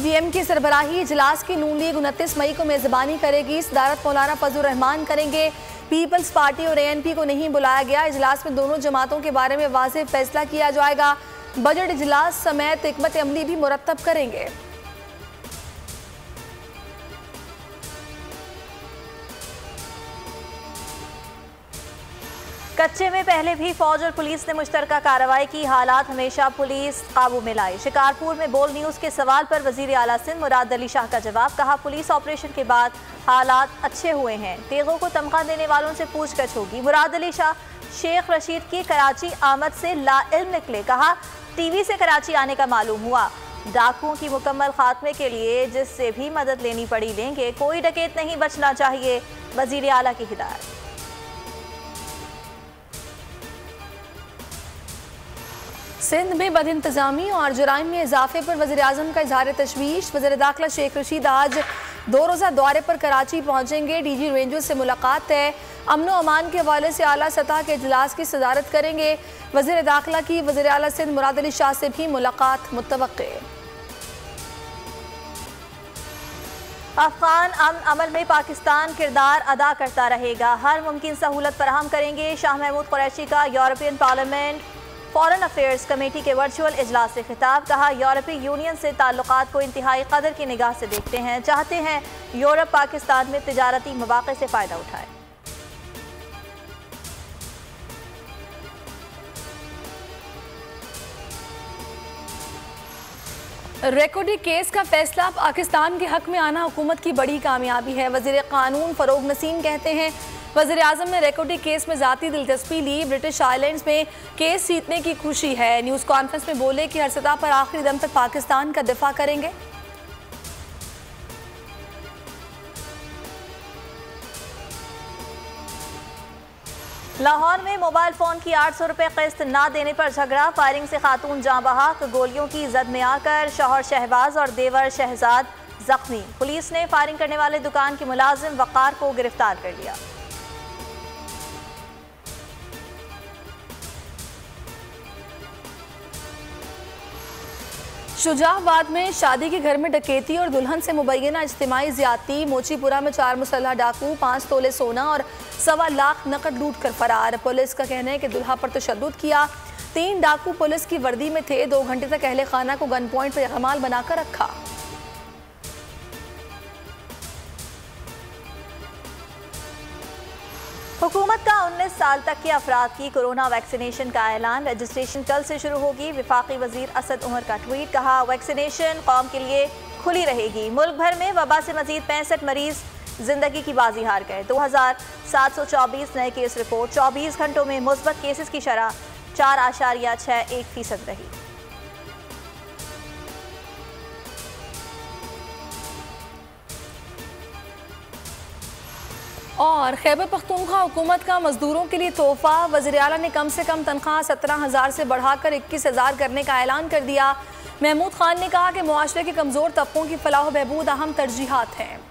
PGM की सरबराही इजलास की नून लीग 29 मई को मेजबानी करेगी। सदारत मौलाना फजलुर रहमान करेंगे। पीपल्स पार्टी और एएनपी को नहीं बुलाया गया। इजलास में दोनों जमातों के बारे में वाज़ेह फैसला किया जाएगा। बजट इजलास समेत हिकमत अमली भी मुरतब करेंगे। कच्चे में पहले भी फौज और पुलिस ने मुश्तरका कार्रवाई की। हालात हमेशा पुलिस काबू में लाई। शिकारपुर में बोल न्यूज़ के सवाल पर वजीर आला सिंध मुराद अली शाह का जवाब। कहा, पुलिस ऑपरेशन के बाद हालात अच्छे हुए हैं। तेगों को तमखा देने वालों से पूछताछ होगी। मुराद अली शाह शेख रशीद की कराची आमद से लाइल्म निकले। कहा, टीवी से कराची आने का मालूम हुआ। डाकुओं की मुकम्मल खात्मे के लिए जिससे भी मदद लेनी पड़ी लेंगे। कोई डकैत नहीं बचना चाहिए, वजीर आला की हिदायत। सिंध में बदइंतजामी और जुराइम में इजाफे पर वज़ीर-ए-आज़म का इजहार तशवीश। वज़ीर दाखिला शेख रशीद आज 2 रोज़ा दौरे पर कराची पहुंचेंगे। डीजी रेंजर्स से मुलाकात है। अमन व अमान के हवाले से आला सतह के इजलास की सदारत करेंगे। वज़ीर दाखिला की वज़ीर आला सिंध मुराद अली शाह से भी मुलाकात मुतवक्के। अफगान अमन अमल में पाकिस्तान किरदार अदा करता रहेगा। हर मुमकिन सहूलत फराहम करेंगे। शाह महमूद कुरैशी का European parliament foreign affairs committee के वर्चुअल इजलास से खिताब। कहा, यूरोपीय यूनियन से ताल्लुकात को इंतहाई कदर की निगाह से देखते हैं। चाहते हैं यूरोप पाकिस्तान में तिजारती मौक़े से फ़ायदा उठाए। रेकॉर्डी केस का फैसला पाकिस्तान के हक में आना हुकूमत की बड़ी कामयाबी है। वज़ीर कानून फ़रोग नसीम कहते हैं, वज़ीर आज़म ने रेकॉर्डी केस में ज़ाती दिलचस्पी ली। ब्रिटिश आइलैंड्स में केस जीतने की खुशी है। न्यूज़ कॉन्फ्रेंस में बोले कि हर सतह पर आखिरी दम तक पाकिस्तान का दिफा करेंगे। लाहौर में मोबाइल फ़ोन की 800 रुपये किस्त ना देने पर झगड़ा। फायरिंग से खातून जाँ बहक। गोलियों की जद में आकर शौहर शहबाज और देवर शहजाद जख्मी। पुलिस ने फायरिंग करने वाले दुकान के मुलाजिम वक़ार को गिरफ्तार कर लिया। शुजाबाद में शादी के घर में डकैती और दुल्हन से मुबैना इज्तिमाई ज़्यादती। मोचीपुरा में 4 मुसल्लह डाकू 5 तोले सोना और 1.25 लाख नकद लूट कर फरार। पुलिस का कहना है कि दुल्हा पर तशद्दुद किया। 3 डाकू पुलिस की वर्दी में थे। 2 घंटे तक अहले खाना को गन पॉइंट पर यरगमाल बनाकर रखा। हुकूमत का 19 साल तक के अफराद की कोरोना वैक्सीनेशन का ऐलान। रजिस्ट्रेशन कल से शुरू होगी। वफाकी वजीर असद उमर का ट्वीट। कहा, वैक्सीनेशन कौम के लिए खुली रहेगी। मुल्क भर में वबा से मजीद 65 मरीज जिंदगी की बाजी हार गए। 2724 नए केस रिपोर्ट। 24 घंटों में मुस्बत केसेस की शरह 4.61% रही। और खैबर पख्तूनख्वा हुकूमत का मजदूरों के लिए तोहफा। वज़ीर आला ने कम से कम तनख्वाह 17,000 से बढ़ाकर 21,000 करने का ऐलान कर दिया। महमूद खान ने कहा कि मुआशरे के कमज़ोर तबकों की फलाह व बहबूद अहम तरजीहात हैं।